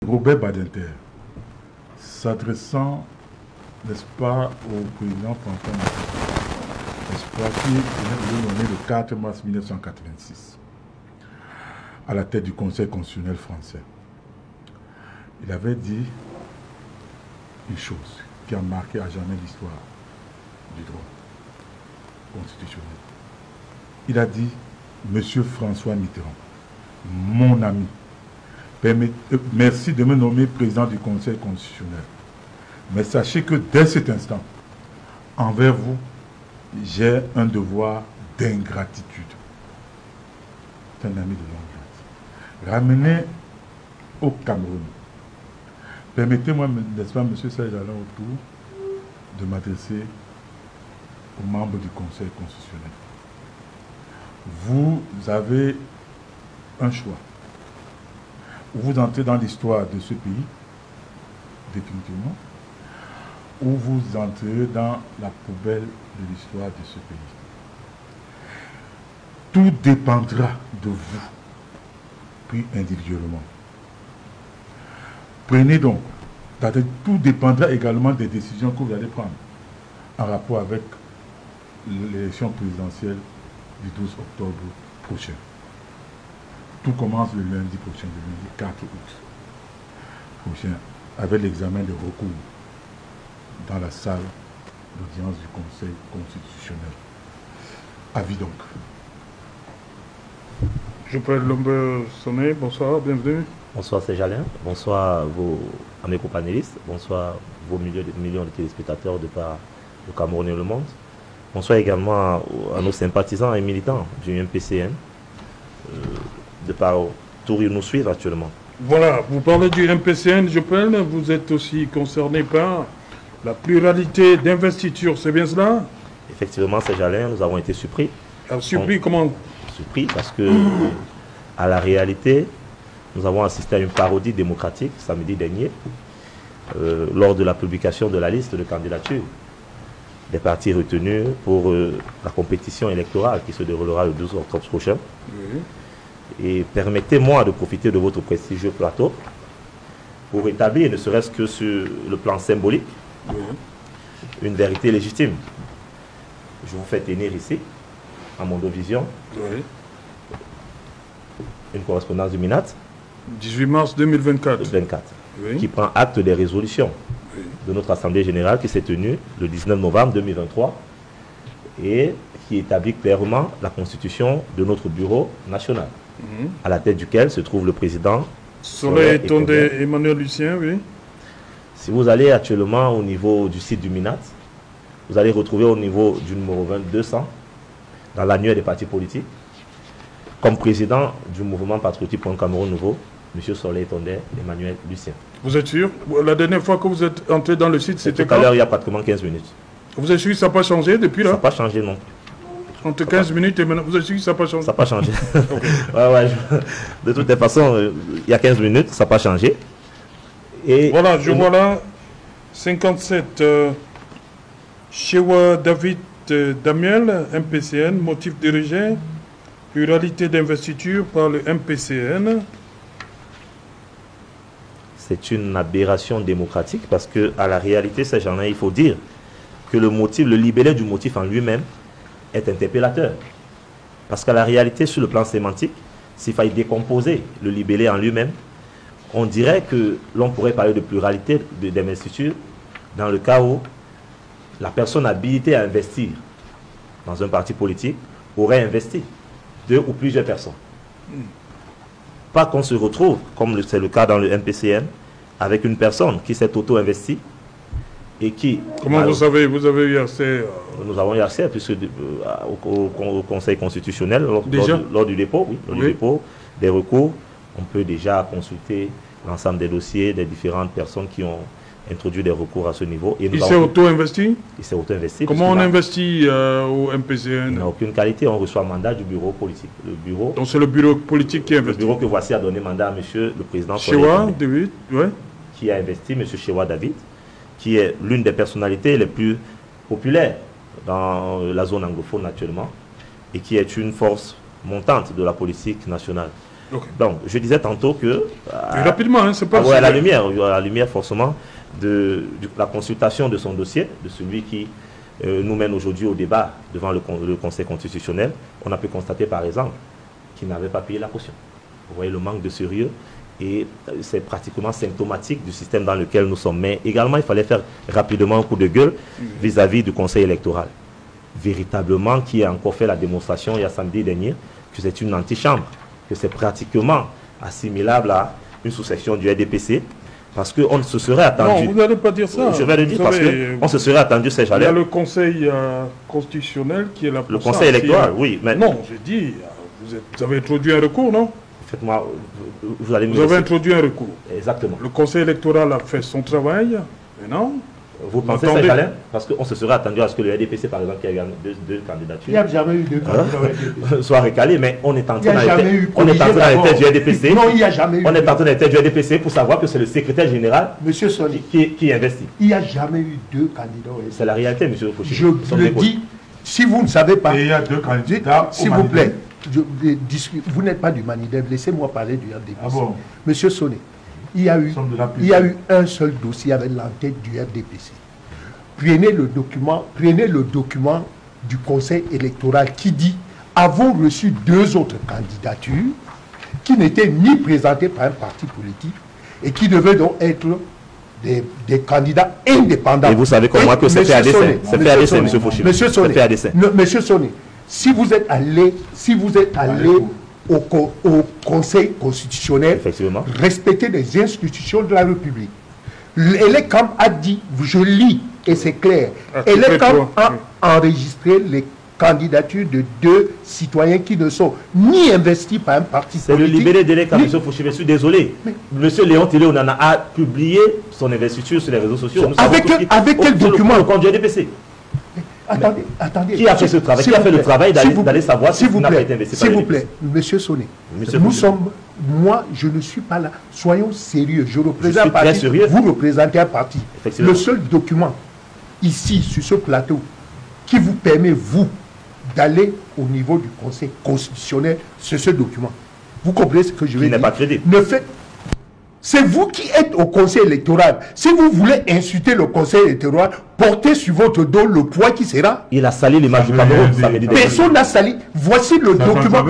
Robert Badinter, s'adressant, n'est-ce pas, au président François Mitterrand, n'est-ce pas, qui est nommé le 4 mars 1986 à la tête du Conseil constitutionnel français. Il avait dit une chose qui a marqué à jamais l'histoire du droit constitutionnel. Il a dit, Monsieur François Mitterrand, mon ami, merci de me nommer président du Conseil constitutionnel. Mais sachez que dès cet instant, envers vous, j'ai un devoir d'ingratitude. C'est un ami de longue date. Ramenez au Cameroun. Permettez-moi, n'est-ce pas, M. Serge Alain Autour, de m'adresser aux membres du Conseil constitutionnel. Vous avez un choix. Vous entrez dans l'histoire de ce pays, définitivement, ou vous entrez dans la poubelle de l'histoire de ce pays. Tout dépendra de vous, puis individuellement. Prenez donc, tout dépendra également des décisions que vous allez prendre en rapport avec l'élection présidentielle du 12 octobre prochain. Tout commence le lundi prochain, le lundi 4 août prochain, avec l'examen des recours dans la salle d'audience du Conseil constitutionnel. Avis donc. Je m'appelle Lombe Sonné, bonsoir, bienvenue. Bonsoir Serge Alain, bonsoir à mes co-panélistes, bonsoir vos millions de téléspectateurs de par le Cameroun et le monde. Bonsoir également à nos sympathisants et militants du MPCN, de par tout ils nous suivent actuellement. Voilà, vous parlez du MPCN, je pense, vous êtes aussi concerné par la pluralité d'investiture, c'est bien cela? Effectivement, Serge Alain, nous avons été surpris. Alors, surpris comment? Surpris parce que, à la réalité, nous avons assisté à une parodie démocratique samedi dernier, lors de la publication de la liste de candidatures des partis retenus pour la compétition électorale qui se déroulera le 12 octobre prochain. Oui. Et permettez-moi de profiter de votre prestigieux plateau pour établir, ne serait-ce que sur le plan symbolique, oui, une vérité légitime. Je vous fais tenir ici, à Mondovision, oui, une correspondance du MINAT. 18 mars 2024. Oui. Qui prend acte des résolutions, oui, de notre Assemblée générale qui s'est tenue le 19 novembre 2023 et qui établit clairement la constitution de notre bureau national, à la tête duquel se trouve le président Soleil Tondé Emmanuel Lucien. Oui. Si vous allez actuellement au niveau du site du MINAT, vous allez retrouver au niveau du numéro 200, dans l'annuaire des partis politiques, comme président du mouvement patriotique pour un Cameroun nouveau, M. Soleil Tondé Emmanuel Lucien. Vous êtes sûr? La dernière fois que vous êtes entré dans le site, c'était quand? Tout à l'heure, il y a pratiquement 15 minutes. Vous êtes sûr que ça n'a pas changé depuis là? Ça n'a pas changé non. Entre 15 minutes et maintenant, vous êtes sûr que ça n'a pas changé? Ça n'a pas changé. Okay. De toutes les façons, il y a 15 minutes, ça n'a pas changé. Et voilà, je vois là 57 Chewa David Damiel, MPCN, motif dirigé, pluralité d'investiture par le MPCN. C'est une aberration démocratique parce que, à la réalité, ces gens-là, il faut dire que le motif, le libellé du motif en lui-même est interpellateur. Parce qu'à la réalité, sur le plan sémantique, s'il fallait décomposer le libellé en lui-même, on dirait que l'on pourrait parler de pluralité d'investiture dans le cas où la personne habilitée à investir dans un parti politique aurait investi 2 ou plusieurs personnes. Pas qu'on se retrouve, comme c'est le cas dans le MPCN, avec une personne qui s'est auto-investie et qui... Comment vous savez, vous avez eu accès Nous avons eu accès puisque, au Conseil constitutionnel, lors du dépôt, oui, lors du dépôt des recours, on peut déjà consulter l'ensemble des dossiers des différentes personnes qui ont introduit des recours à ce niveau. Et il s'est auto-investi? Il s'est auto-investi. Comment on investit au MPCN? Il n'a aucune qualité, on reçoit mandat du bureau politique. Le bureau, donc c'est le bureau politique qui investit? Le bureau que voici a donné mandat à monsieur le président Chewa David, ouais. Qui a investi, monsieur Chewa David, qui est l'une des personnalités les plus populaires dans la zone anglophone actuellement et qui est une force montante de la politique nationale. Donc, je disais tantôt que... rapidement, hein, c'est pas... à la lumière forcément de la consultation de son dossier, de celui qui nous mène aujourd'hui au débat devant le Conseil constitutionnel, on a pu constater par exemple qu'il n'avait pas payé la caution. Vous voyez le manque de sérieux et c'est pratiquement symptomatique du système dans lequel nous sommes. Mais également, il fallait faire rapidement un coup de gueule vis-à-vis du Conseil électoral. Véritablement, qui a encore fait la démonstration il y a samedi dernier que c'est une antichambre, que c'est pratiquement assimilable à une sous-section du RDPC, parce qu'on se serait attendu... Non, vous n'allez pas dire ça. Je vais le dire parce qu'on se serait attendu, c'est Il y a le Conseil constitutionnel qui est là pour le Conseil électoral, oui. Mais... Non, j'ai dit, vous avez introduit un recours, non? Faites-moi... Vous avez introduit un recours. Exactement. Le Conseil électoral a fait son travail, maintenant... Vous pensez ça, Alain? Parce qu'on se serait attendu à ce que le RDPC, par exemple, qui a eu deux candidatures... Il n'y a jamais eu deux candidats soit recalé, mais on est en train dans les têtes du RDPC. Non, il n'y a jamais eu. On est en train dans les têtes du RDPC pour savoir que c'est le secrétaire général Monsieur Sonny, qui investit. Il n'y a jamais eu deux candidats. C'est la réalité, monsieur Fouché. Je le dis, si vous ne savez pas... Et il y a deux candidats. S'il vous plaît, vous n'êtes pas du Manideb, laissez-moi parler du RDPC. Ah bon? Monsieur Sonny, il y a eu un seul dossier avec l'entête du RDPC. Prenez le document du Conseil électoral qui dit avons reçu deux autres candidatures qui n'étaient ni présentées par un parti politique et qui devaient donc être des candidats indépendants. Et vous savez comme moi que c'est fait à dessein. C'est fait à dessein, monsieur Fouché. Monsieur Sonny, si vous êtes allé au Conseil constitutionnel, respectez les institutions de la République. L'ELECAM a dit, je lis, et c'est clair, l'ELECAM a enregistré les candidatures de deux citoyens qui ne sont ni investis par un parti politique. C'est le libéré d'ELECAM, M. Fouché, je suis désolé. M. Léon Télé Onana a publié son investiture sur les réseaux sociaux. Avec quel document? Le compte du RDPC. Attendez. Qui a fait ce travail? Qui a fait le travail d'aller savoir si vous n'avez pas été investi par S'il vous plaît, monsieur Sonné, moi, je ne suis pas là. Soyons sérieux. Je représente un parti. Vous représentez un parti. Le seul document ici, sur ce plateau, qui vous permet, vous, d'aller au niveau du Conseil constitutionnel, c'est ce document. Vous comprenez ce que je veux dire? Il n'est pas crédible. C'est vous qui êtes au Conseil électoral. Si vous voulez insulter le Conseil électoral, portez sur votre dos le poids qui sera. Il a sali l'image du Cameroun. Personne n'a sali. Voici le document.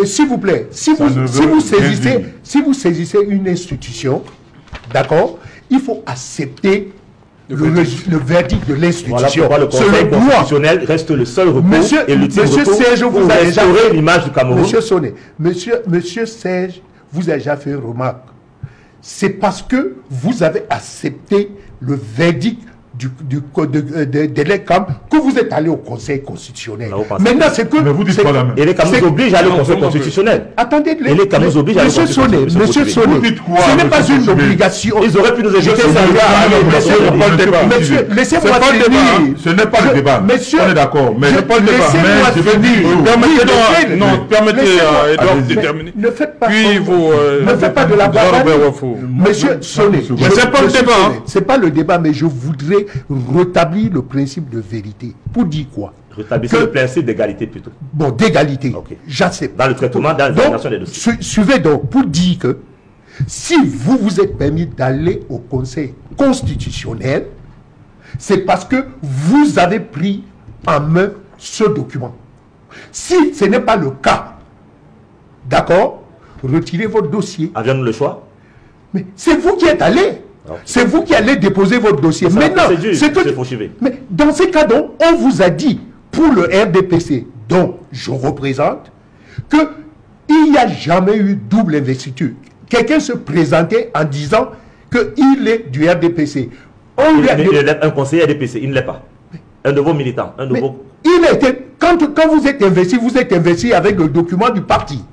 S'il vous plaît, si vous saisissez une institution, d'accord, il faut accepter le verdict de l'institution. Voilà le Conseil constitutionnel reste le seul recours et l'ultime recours Serge pour restaurer l'image du Cameroun. Monsieur Sonné, monsieur Serge vous a déjà fait une remarque. C'est parce que vous avez accepté le verdict de l'ELECAM que vous êtes allé au Conseil constitutionnel. Maintenant, c'est que... Mais vous dites quoi là même? Et l'ELECAM nous oblige à aller au Conseil constitutionnel. Attendez, l'ELECAM nous oblige à aller au Conseil constitutionnel. Monsieur Sonné, ce n'est pas une obligation. Ils auraient pu nous éviter ça. Monsieur, laissez-moi finir. Ce n'est pas le débat. Monsieur, on est d'accord. Mais laissez-moi finir. Non, permettez à Edouard de terminer. Ne faites pas de la bavade. Monsieur Sonné, mais c'est pas le débat. C'est pas le débat, mais je voudrais rétablir le principe de vérité. Pour dire quoi? Rétablir le principe d'égalité plutôt. Bon, d'égalité. J'accepte. Dans le traitement, dans l'examination des dossiers. Suivez donc pour dire que si vous vous êtes permis d'aller au Conseil constitutionnel, c'est parce que vous avez pris en main ce document. Si ce n'est pas le cas, d'accord, retirez votre dossier. Avions-nous le choix? Mais c'est vous qui êtes allé. C'est vous qui allez déposer votre dossier. Maintenant, mais dans ces cas, donc, on vous a dit, pour le RDPC, dont je représente, qu'il n'y a jamais eu double investiture. Quelqu'un se présentait en disant qu'il est du RDPC. Un conseiller RDPC, il ne l'est pas. Un de vos militants, un de vos... Quand vous êtes investi avec le document du parti.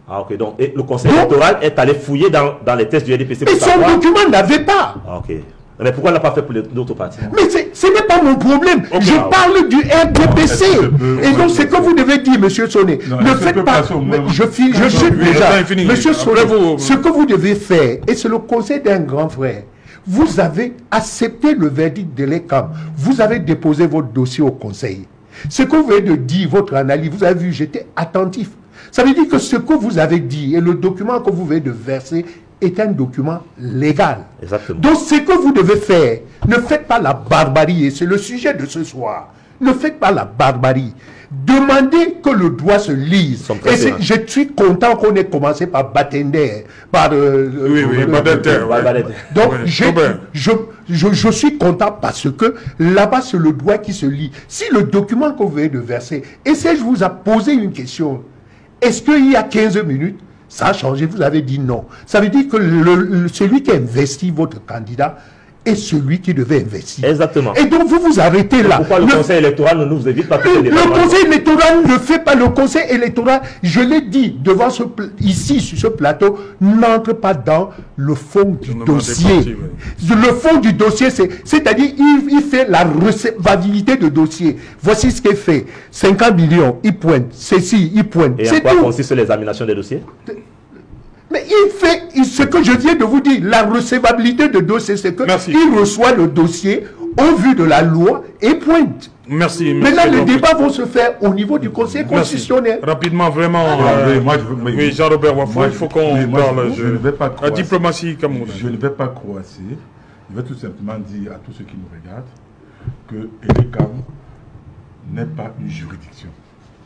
Ah ok, donc le conseil électoral est allé fouiller dans les tests du RDPC. Mais son document n'avait pas. Ah ok. Mais pourquoi on ne l'a pas fait pour d'autres partis? Mais ce n'est pas mon problème. Je parle du RDPC. Et donc c'est que vous devez dire, monsieur Sonné. Ne faites pas... Je suis déjà... Monsieur Sonné, ce que vous devez faire, et c'est le conseil d'un grand frère, vous avez accepté le verdict de l'ELECAM. Vous avez déposé votre dossier au conseil. Ce que vous venez de dire, votre analyse, vous avez vu, j'étais attentif. Ça veut dire que ce que vous avez dit et le document que vous venez de verser est un document légal. Exactement. Donc ce que vous devez faire, ne faites pas la barbarie, et c'est le sujet de ce soir. Ne faites pas la barbarie. Demandez que le droit se lise. Et je suis content qu'on ait commencé par Batender, par... Donc, je suis content parce que là-bas, c'est le droit qui se lit. Si le document que vous venez de verser, et si je vous ai posé une question, est-ce qu'il y a 15 minutes, ça a changé, vous avez dit non. Ça veut dire que celui qui a investi votre candidat est celui qui devait investir. Exactement. Et donc vous vous arrêtez là. Pourquoi le conseil électoral ne nous évite pas le conseil électoral ne fait pas. Le conseil électoral, je l'ai dit devant ici sur ce plateau, n'entre pas dans le fond du dossier. Le fond du dossier, c'est-à-dire il fait la recevabilité de dossier. Voici ce qu'il fait. 50 millions, il pointe. Ceci, il pointe. Et en quoi consiste l'examination des dossiers? Mais il fait ce que je viens de vous dire. La recevabilité de dossier, c'est qu'il reçoit le dossier au vu de la loi et pointe. Merci. Maintenant, les débats vont se faire au niveau du Conseil constitutionnel. Rapidement, vraiment. Oui, Jean-Robert Wafo, il faut qu'on parle. Je ne vais pas croiser. La diplomatie camerounaise. Je ne vais pas croiser. Je vais tout simplement dire à tous ceux qui nous regardent que ELECAM n'est pas une juridiction.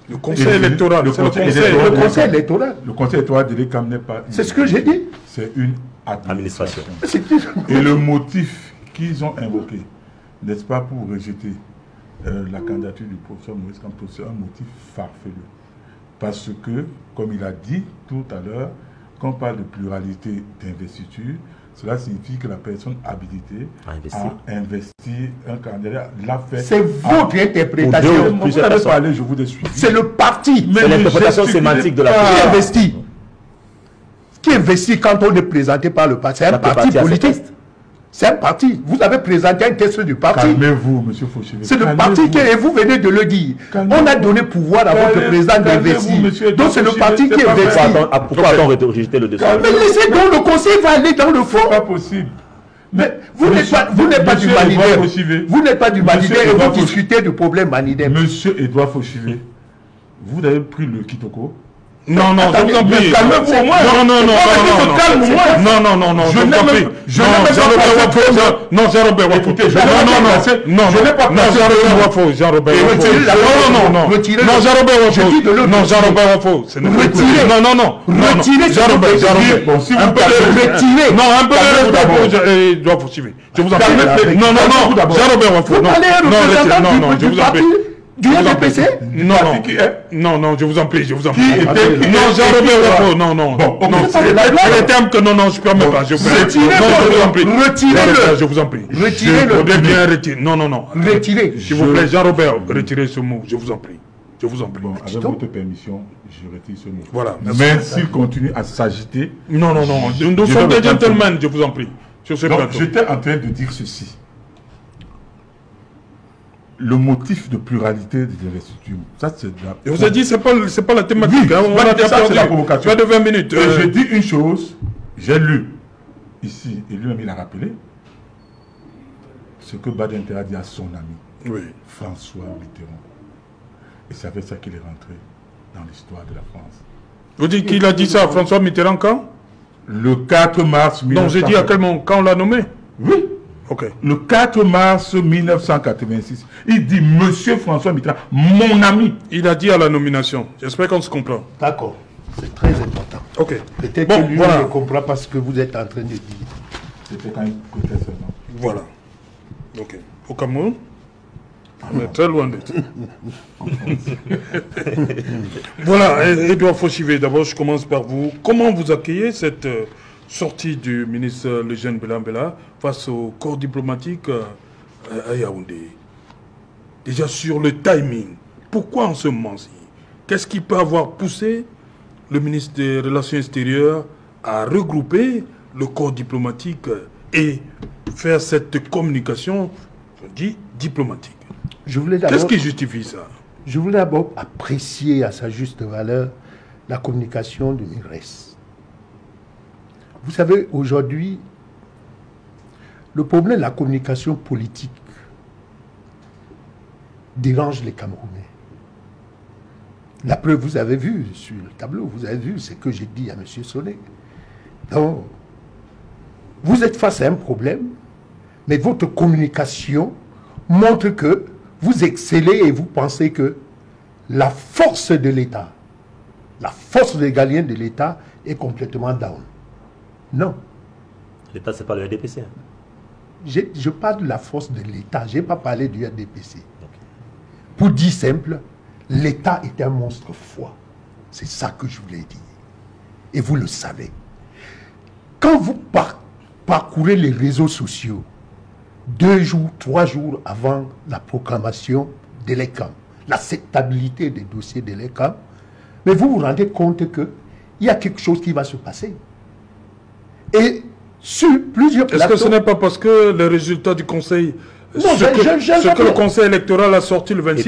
Le conseil électoral. Le conseil électoral. Le conseil électoral de l'ELECAM n'est pas... C'est ce que j'ai dit. C'est une administration. Et le motif qu'ils ont invoqué, n'est-ce pas, pour rejeter la candidature du professeur Maurice Kamto, c'est un motif farfelu. Parce que, comme il a dit tout à l'heure, quand on parle de pluralité d'investiture, cela signifie que la personne habilitée a investi un candidat, l'a fait. C'est votre interprétation. Vous avez parlé, je vous ai suivi. C'est le parti. C'est l'interprétation sémantique de la qui investit. Qui investit quand on est présenté par le parti? C'est un parti politique. C'est un parti. Vous avez présenté un texte du parti. Calmez-vous, M. Fauché. C'est le parti et vous venez de le dire. On a donné pouvoir à votre président d'investir. Donc c'est le parti qui investit. Pourquoi a-t-on rejeté le dossier? Mais laissez donc, le conseil va aller dans le fond. C'est pas possible. Mais vous n'êtes pas du Manidem. Vous n'êtes pas du Manidem et vous discutez du problème Manidem. Monsieur Edouard Fauchivé, vous avez pris le Kitoko. Non, non, je vous en prie. Calmez-vous au moins. Non, non, non, non, je vous en prie. Non, Jean-Robert Wafo. Écoutez, non, Jean-Robert Wafo, Jean-Robert Wafo. Non, Jean-Robert Wafo. Non, Jean-Robert Wafo. Non, non, non. Jean-Robert. Un peu de retiré. Non, un peu de respect pour Wafo. Je vous en prie. Non, non, non. Jean-Robert Wafo. Non, non, je vous en prie. Du RDPC? Non, non, je vous en prie, je vous en prie. Non, Jean-Robert Wafo, non, non. C'est les termes que non, je ne permets pas. Retirez-le. Je vous en prie. Retirez-le. Bien retirer. Non, non, non. Retirez. S'il vous plaît, Jean-Robert, retirez ce mot, je vous en prie. Je vous en prie. Bon, avec votre permission, je retire ce mot. Voilà. Mais s'il continue à s'agiter... Non, non, non. Nous sommes des gentlemen, je vous en prie. Sur ce plateau. J'étais en train de dire ceci. Le motif de pluralité des investitures, ça c'est... Je vous ai dit, c'est pas la thématique. Oui, on a déjà perdu la provocation. Pas de 20 minutes. Je dis une chose, j'ai lu ici, et lui-même il a rappelé, ce que Badinter a dit à son ami, François Mitterrand. Et c'est avec ça qu'il est rentré dans l'histoire de la France. Vous dites qu'il a dit ça à François Mitterrand quand? Le 4 mars 1986. Non, j'ai dit à quel moment? Quand on l'a nommé? Oui. Okay. Le 4 mars 1986, il dit Monsieur François Mitterrand, mon ami. Il a dit à la nomination. J'espère qu'on se comprend. D'accord. C'est très important. Ok. Peut-être que lui ne comprend pas ce que vous êtes en train de dire. C'était quand il prêtait seulement. Voilà. Ok. Au Cameroun, on est très loin de ça. Voilà. Edouard Fauchivé, d'abord, je commence par vous. Comment vous accueillez cette sortie du ministre Lejeune Belambela face au corps diplomatique à Yaoundé? Déjà sur le timing, pourquoi en ce moment-ci? Qu'est-ce qui peut avoir poussé le ministre des Relations extérieures à regrouper le corps diplomatique et faire cette communication, je dis, diplomatique? Qu'est-ce qui justifie ça? Je voulais d'abord apprécier à sa juste valeur la communication de MIRES. Vous savez, aujourd'hui, le problème de la communication politique dérange les Camerounais. La preuve, vous avez vu sur le tableau, vous avez vu ce que j'ai dit à M. Sonné. Donc, vous êtes face à un problème, mais votre communication montre que vous excellez et vous pensez que la force de l'État, la force régalienne de l'État est complètement down. Non. L'État, ce n'est pas le RDPC. Je parle de la force de l'État, je n'ai pas parlé du RDPC. Pour dire simple, l'État est un monstre froid. C'est ça que je voulais dire. Et vous le savez. Quand vous parcourez les réseaux sociaux, 2 jours, 3 jours avant la proclamation de l'ECAM, l'acceptabilité des dossiers de l'ECAM, mais vous vous rendez compte qu'il y a quelque chose qui va se passer. Et sur plusieurs plateaux... Est-ce que ce n'est pas parce que les résultats du Conseil... Non, ce que le Conseil électoral a sorti le 26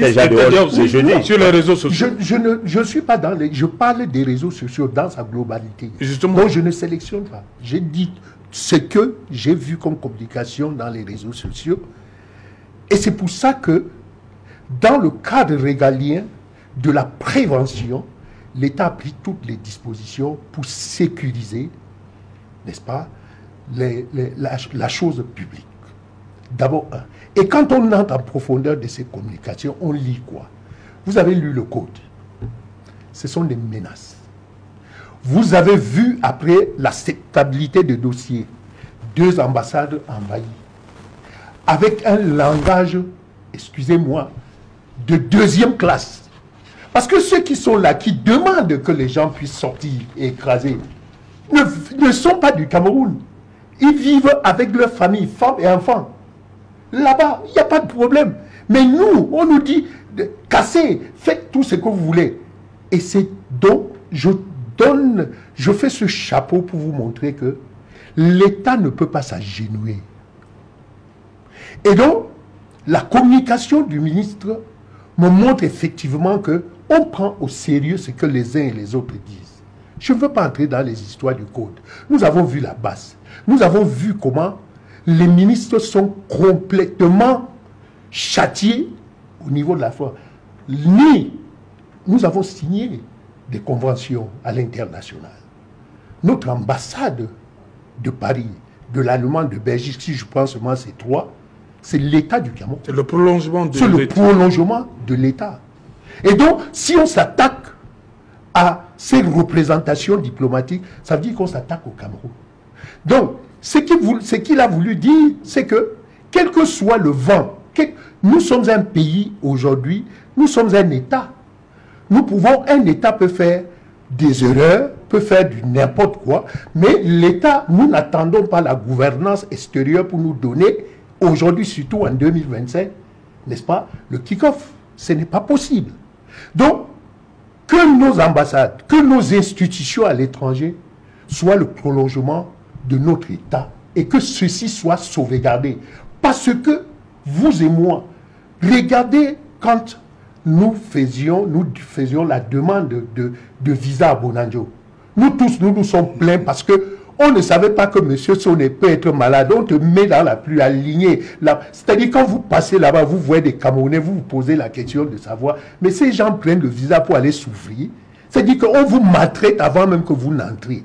sur les réseaux sociaux. Je ne suis pas dans les... Je parle des réseaux sociaux dans sa globalité. Justement. Donc je ne sélectionne pas. J'ai dit ce que j'ai vu comme communication dans les réseaux sociaux. Et c'est pour ça que dans le cadre régalien de la prévention, l'État a pris toutes les dispositions pour sécuriser, n'est-ce pas, la chose publique. D'abord, et quand on entre en profondeur de ces communications, on lit quoi? Vous avez lu le code. Ce sont des menaces. Vous avez vu, après l'acceptabilité des dossiers, 2 ambassades envahies, avec un langage, excusez-moi, de 2e classe. Parce que ceux qui sont là, qui demandent que les gens puissent sortir et écraser, ne sont pas du Cameroun. Ils vivent avec leur famille, femmes et enfants. Là-bas, il n'y a pas de problème. Mais nous, on nous dit, cassez, faites tout ce que vous voulez. Et c'est donc, je fais ce chapeau pour vous montrer que l'État ne peut pas s'agenouiller. Et donc, la communication du ministre me montre effectivement qu'on prend au sérieux ce que les uns et les autres disent. Je ne veux pas entrer dans les histoires du code. Nous avons vu la base. Nous avons vu comment les ministres sont complètement châtiés au niveau de la foi. Nous avons signé des conventions à l'international. Notre ambassade de Paris, de l'Allemagne, de Belgique, si je prends seulement ces 3, c'est l'État du Cameroun. C'est le prolongement de l'État. C'est le prolongement de l'État. Et donc, si on s'attaque à ces représentations diplomatiques, ça veut dire qu'on s'attaque au Cameroun. Donc, ce qu'il a voulu dire, c'est que, quel que soit le vent, nous sommes un pays aujourd'hui, nous sommes un État. Un État peut faire des erreurs, peut faire du n'importe quoi, mais l'État, nous n'attendons pas la gouvernance extérieure pour nous donner, aujourd'hui, surtout en 2025, n'est-ce pas, le kick-off. Ce n'est pas possible. Donc, que nos ambassades, que nos institutions à l'étranger soient le prolongement de notre État et que ceci soit sauvegardé. Parce que vous et moi, regardez quand nous faisions la demande de visa à Bonanjo. Nous tous, nous nous sommes plaints parce que on ne savait pas que M. Sonné peut être malade. On te met dans la pluie alignée. C'est-à-dire quand vous passez là-bas, vous voyez des Camerounais, vous vous posez la question de savoir, mais ces gens prennent le visa pour aller souffrir. C'est-à-dire qu'on vous maltraite avant même que vous n'entrez.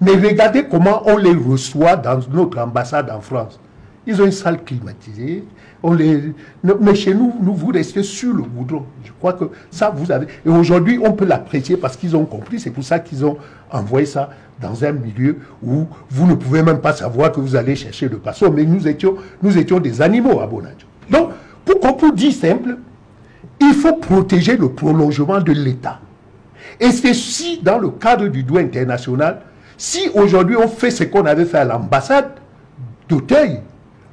Mais regardez comment on les reçoit dans notre ambassade en France. Ils ont une salle climatisée. Mais chez nous, vous restez sur le goudron. Je crois que ça, vous avez... Et aujourd'hui, on peut l'apprécier parce qu'ils ont compris. C'est pour ça qu'ils ont envoyé ça dans un milieu où vous ne pouvez même pas savoir que vous allez chercher le passeport. Mais nous étions des animaux à Bonanjo. Donc, pour dire simple, il faut protéger le prolongement de l'État. Et c'est si, dans le cadre du droit international, si aujourd'hui on fait ce qu'on avait fait à l'ambassade d'Auteuil,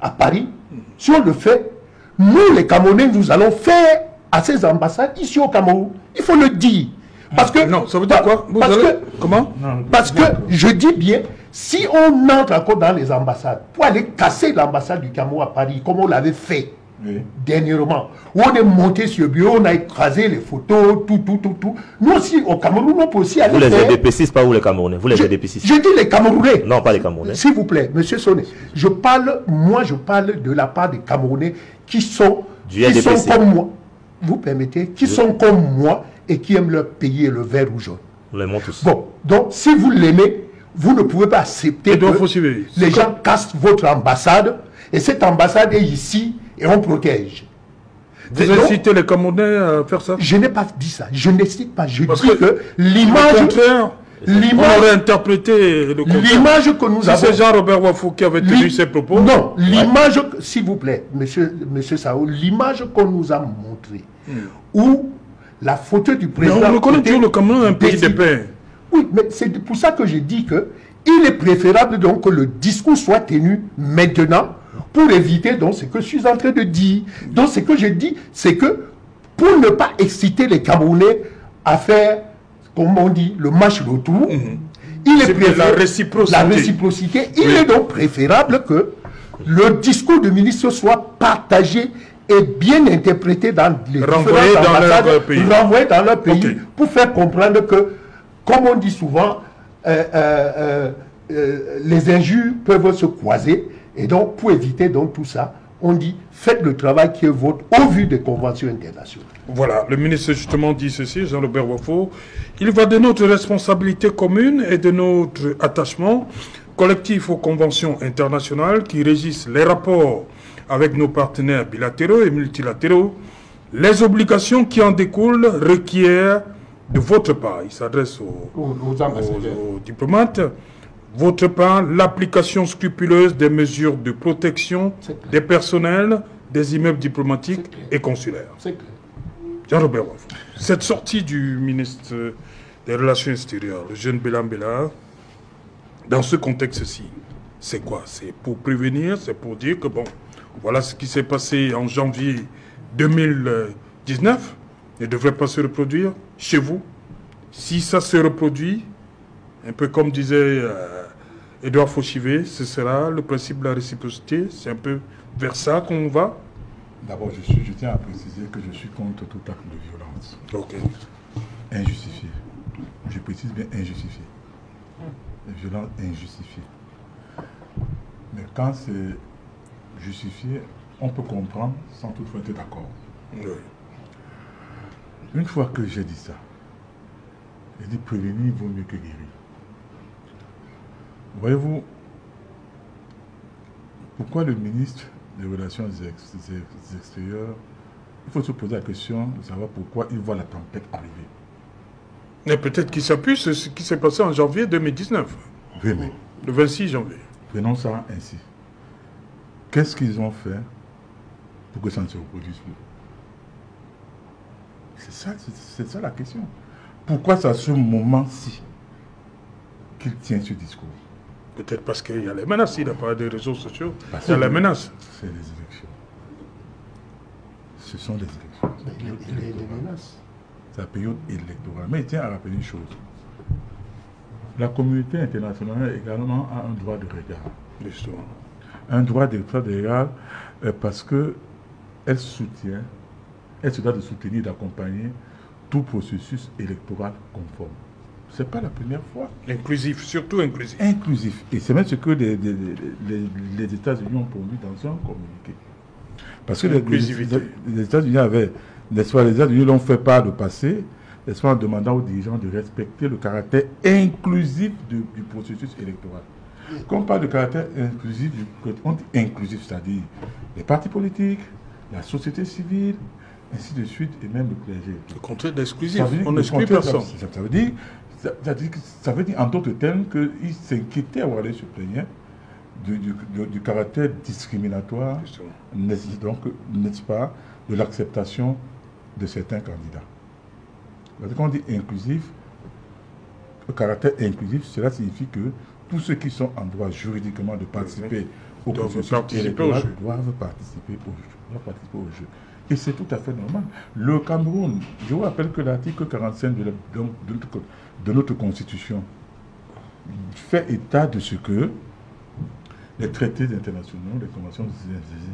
à Paris, si on le fait, nous les Camerounais, nous allons faire à ces ambassades ici au Cameroun. Il faut le dire. Parce que, non, ça veut dire quoi? Comment? Parce que, je dis bien, si on entre encore dans les ambassades, pour aller casser l'ambassade du Cameroun à Paris, comme on l'avait fait dernièrement, où on est monté sur le bureau, on a écrasé les photos, tout. Nous aussi, au Cameroun, on peut aussi aller vous les RDPCistes, pas vous les Camerounais. Vous les RDPCistes. Je dis les Camerounais. Non, pas les Camerounais. S'il vous plaît, monsieur Sonné, je parle de la part des Camerounais qui sont comme moi. Vous permettez, qui sont comme moi et qui aiment leur pays et le vert ou jaune. Nous l'aimons tous. Bon, donc si vous l'aimez, vous ne pouvez pas accepter que les gens cassent votre ambassade, et cette ambassade est ici, et on protège. Vous incitez les Camerounais à faire ça? Je n'ai pas dit ça, je n'incite pas, je dis que l'image... On aurait interprété l'image que nous avons... C'est Jean-Robert Wafou qui avait tenu ces propos. Non, l'image, s'il vous plaît, monsieur Sao, l'image qu'on nous a montrée, où la photo du président... Mais on reconnaît toujours le Cameroun un pays de paix. Oui, mais c'est pour ça que je dis que il est préférable donc que le discours soit tenu maintenant pour éviter donc ce que je suis en train de dire. Donc ce que je dis, c'est que pour ne pas exciter les Camerounais à faire, comme on dit, le match retour, il est préférable, la réciprocité, il est donc préférable que le discours du ministre soit partagé et bien interprété dans les renvoyé dans leur pays, pour faire comprendre que, comme on dit souvent, les injures peuvent se croiser, et donc pour éviter donc tout ça, on dit faites le travail qui est vôtre au vu des conventions internationales. Voilà, le ministre justement dit ceci, Jean-Robert Wafo, il va de notre responsabilité commune et de notre attachement collectif aux conventions internationales qui régissent les rapports avec nos partenaires bilatéraux et multilatéraux. Les obligations qui en découlent requièrent de votre part, il s'adresse aux diplomates, votre part, l'application scrupuleuse des mesures de protection des personnels des immeubles diplomatiques et consulaires. Jean-Robert Wafo, cette sortie du ministre des Relations extérieures, le jeune Bélan Béla, dans ce contexte-ci, c'est quoi? C'est pour prévenir, c'est pour dire que bon, voilà ce qui s'est passé en janvier 2019 ne devrait pas se reproduire chez vous. Si ça se reproduit, un peu comme disait Edouard Fauchivé, ce sera le principe de la réciprocité. C'est un peu vers ça qu'on va. D'abord, je tiens à préciser que je suis contre tout acte de violence. Ok. Injustifié. Je précise bien injustifié. Violence injustifiée. Mais quand c'est justifié, on peut comprendre sans toutefois être d'accord. Oui. Une fois que j'ai dit ça, j'ai dit prévenir vaut mieux que guérir. Voyez-vous, pourquoi le ministre des Relations extérieures, il faut se poser la question de savoir pourquoi il voit la tempête arriver. Mais peut-être qu'il s'appuie sur ce qui s'est passé en janvier 2019. Oui, mais le 26 janvier. Prenons ça ainsi. Qu'est-ce qu'ils ont fait pour que ça ne se reproduise plus? C'est ça la question. Pourquoi c'est à ce moment-ci qu'il tient ce discours? Peut-être parce qu'il y a les menaces, il n'a pas de réseaux sociaux. Il y a les menaces. C'est les élections. Ce sont des élections. Les menaces. C'est la période électorale. Mais il tient à rappeler une chose. La communauté internationale également a un droit de regard. Justement. Un droit de regard parce qu'elle soutient, elle se doit de soutenir, d'accompagner tout processus électoral conforme. Ce n'est pas la première fois. Inclusif, surtout inclusif. Inclusif. Et c'est même ce que les États-Unis ont promis dans un communiqué. Parce que les États-Unis avaient, n'est-ce pas, les États-Unis l'ont fait par le passé, n'est-ce pas, en demandant aux dirigeants de respecter le caractère inclusif du processus électoral. Quand on parle de caractère inclusif, on dit inclusif, c'est-à-dire les partis politiques, la société civile, ainsi de suite, et même le clergé. Le contraire d'exclusif, on n'exclut personne. Ça veut dire en d'autres termes qu'ils s'inquiétaient à aller se plaindre du caractère discriminatoire, donc, n'est-ce pas, de l'acceptation de certains candidats. Parce que quand on dit inclusif, le caractère inclusif, cela signifie que tous ceux qui sont en droit juridiquement de participer au processus électoral doivent participer au jeu. Et c'est tout à fait normal. Le Cameroun, je vous rappelle que l'article 45 de notre Constitution fait état de ce que les traités internationaux, les conventions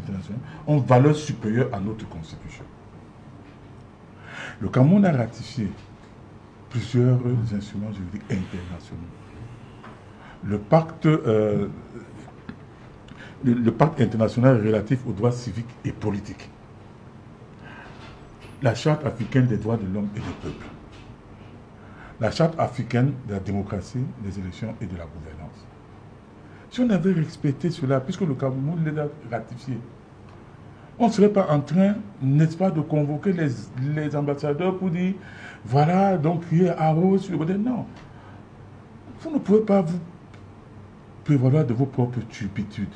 internationales ont valeur supérieure à notre Constitution. Le Cameroun a ratifié plusieurs instruments juridiques internationaux. Le pacte international relatif aux droits civiques et politiques. La Charte africaine des droits de l'homme et du peuple. la charte africaine de la démocratie, des élections et de la gouvernance. Si on avait respecté cela, puisque le Cameroun l'a ratifié, on ne serait pas en train, n'est-ce pas, de convoquer les ambassadeurs pour dire, voilà, donc crier à Rose, non. Vous ne pouvez pas vous prévaloir de vos propres turpitudes.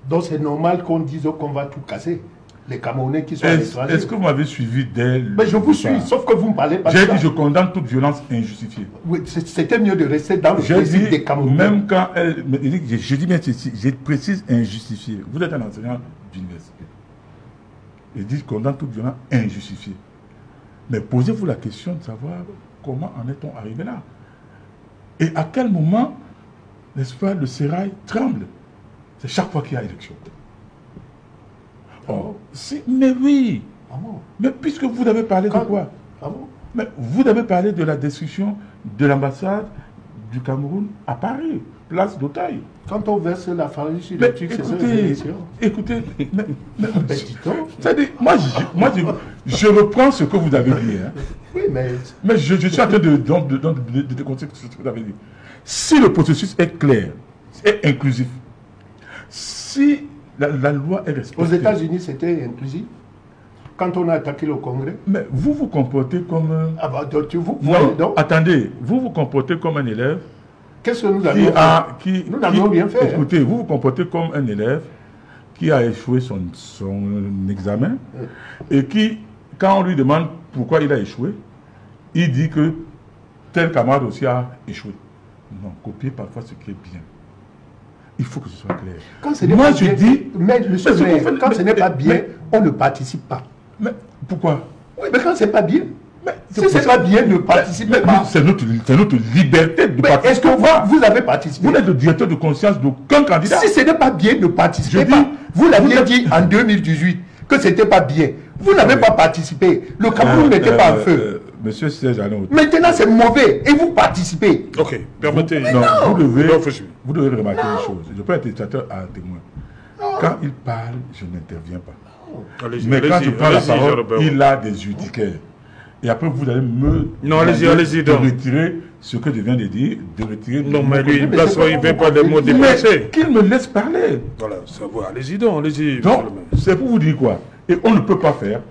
Donc c'est normal qu'on dise qu'on va tout casser. Les Camerounais qui sont à l'étranger. Est-ce que vous m'avez suivi dès Mais je vous suis, sauf que vous me parlez pas de ça. J'ai dit je condamne toute violence injustifiée. Oui, c'était mieux de rester dans le principe des Camerounais. Même quand elle... Je dis bien ceci, je précise injustifié. Vous êtes un enseignant d'université. Je dis condamne toute violence injustifiée. Mais posez-vous la question de savoir comment en est-on arrivé là. Et à quel moment, n'est-ce pas, le sérail tremble. C'est chaque fois qu'il y a élection. Oh, mais oui. Ah bon? Mais puisque vous avez parlé de quoi? Ah bon? Mais vous avez parlé de la destruction de l'ambassade du Cameroun à Paris, place d'Auteuil. Quand on verse la farine sur le truc, c'est ça les élections. Écoutez, dis-donc. moi, je reprends ce que vous avez dit. Hein. Oui, mais je suis en train de déconstruire ce que vous avez dit. Si le processus est clair, est inclusif, si la loi est respectée... Aux États-Unis, c'était inclusif. Quand on a attaqué le Congrès... Mais vous vous comportez comme... Ah bah, non, attendez, vous vous comportez comme un élève... Qu'est-ce que nous avons fait? Nous n'avons rien fait. Écoutez, vous vous comportez comme un élève qui a échoué son examen et qui, quand on lui demande pourquoi il a échoué, il dit que tel camarade aussi a échoué. Non, copier parfois ce qui est bien. Il faut que ce soit clair. Quand ce n'est pas bien, quand ce n'est pas bien, on ne participe pas. Mais pourquoi? Oui, mais quand c'est pas bien, si c'est pas bien, ne participez pas. C'est notre liberté de participer. Est-ce que vous avez participé? Vous n'êtes le directeur de conscience d'aucun candidat. Si ce n'est pas bien, ne participez pas. Vous l'aviez dit en 2018 que ce n'était pas bien. Vous n'avez pas participé. Le Cameroun n'était pas en feu. Monsieur Serge Alain. Maintenant, c'est mauvais et vous participez. Ok, permettez. Vous devez remarquer une chose. Je peux être dictateur à témoin. Quand il parle, je n'interviens pas. Mais quand je prends la parole, il a des judiciaires. Et après, vous allez me retirer ce que je viens de dire, de retirer... Non, mais lui, il ne veut pas des mots déplacés. Qu'il me laisse parler. Voilà, ça va. Allez-y donc, allez-y. Donc, c'est pour vous dire quoi? Et on ne peut pas faire,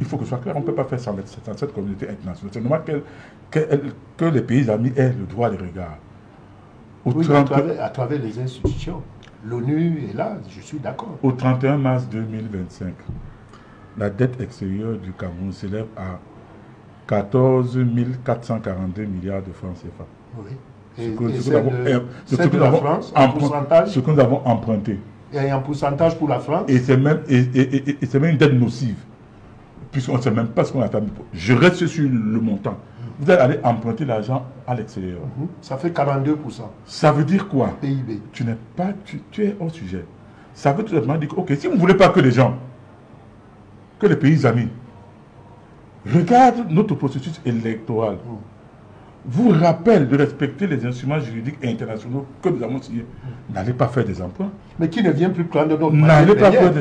il faut que ce soit clair, on ne peut pas faire sans cette communauté internationale. C'est normal que les pays amis aient le droit de regard. Oui, à travers les institutions. L'ONU est là, je suis d'accord. Au 31 mars 2025, la dette extérieure du Cameroun s'élève à 14 442 milliards de francs CFA. Oui. Ce que nous avons emprunté. Et un pourcentage pour la France. Et c'est même une dette nocive. Puisqu'on ne sait même pas ce qu'on a attendu. Je reste sur le montant. Vous allez aller emprunter l'argent à l'extérieur. Ça fait 42%. Ça veut dire quoi? PIB. Tu es hors sujet. Ça veut tout simplement dire que, ok, si vous ne voulez pas que les gens, que les pays amis, regardent notre processus électoral, vous rappelle de respecter les instruments juridiques et internationaux que nous avons signés. N'allez pas faire des emprunts. Mais qui ne vient plus prendre notre matière première?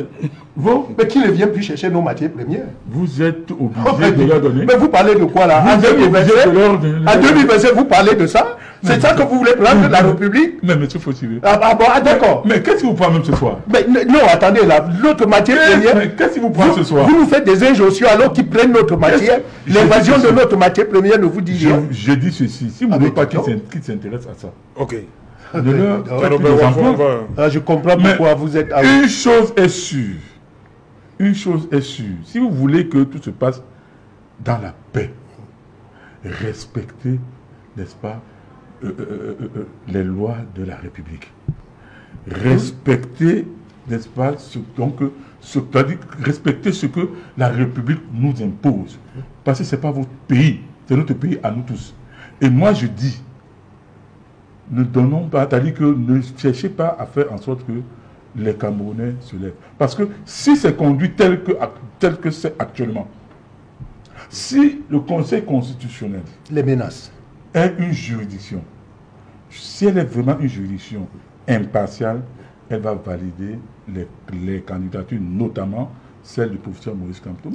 Mais qui ne vient plus chercher nos matières premières? Vous êtes obligé de leur donner. Mais vous parlez de quoi là? En 2027, vous parlez de ça? C'est ça que vous voulez prendre la République? Mais monsieur Faucier. D'accord. Mais qu'est-ce que vous prenez même ce soir? Mais non, attendez là, l'autre matière première. Mais qu'est-ce que vous prenez ce soir? Vous nous faites des injonctions alors qu'ils prennent notre matière. L'invasion de notre matière première ne vous dit rien. Je dis ceci, si vous ne voulez pas qu'ils s'intéressent à ça. Ok. Je comprends pourquoi vous êtes... Une chose est sûre. Une chose est sûre. Si vous voulez que tout se passe dans la paix, respectez, n'est-ce pas, les lois de la République. Respectez, n'est-ce pas, respectez ce que la République nous impose. Parce que ce n'est pas votre pays, c'est notre pays à nous tous. Et moi je dis, ne donnons pas, c'est-à-dire que ne cherchez pas à faire en sorte que les Camerounais se lèvent. Parce que si c'est conduit tel que c'est actuellement, si le Conseil constitutionnel les menaces est une juridiction, si elle est vraiment une juridiction impartiale, elle va valider les candidatures, notamment celle du professeur Maurice Kamto.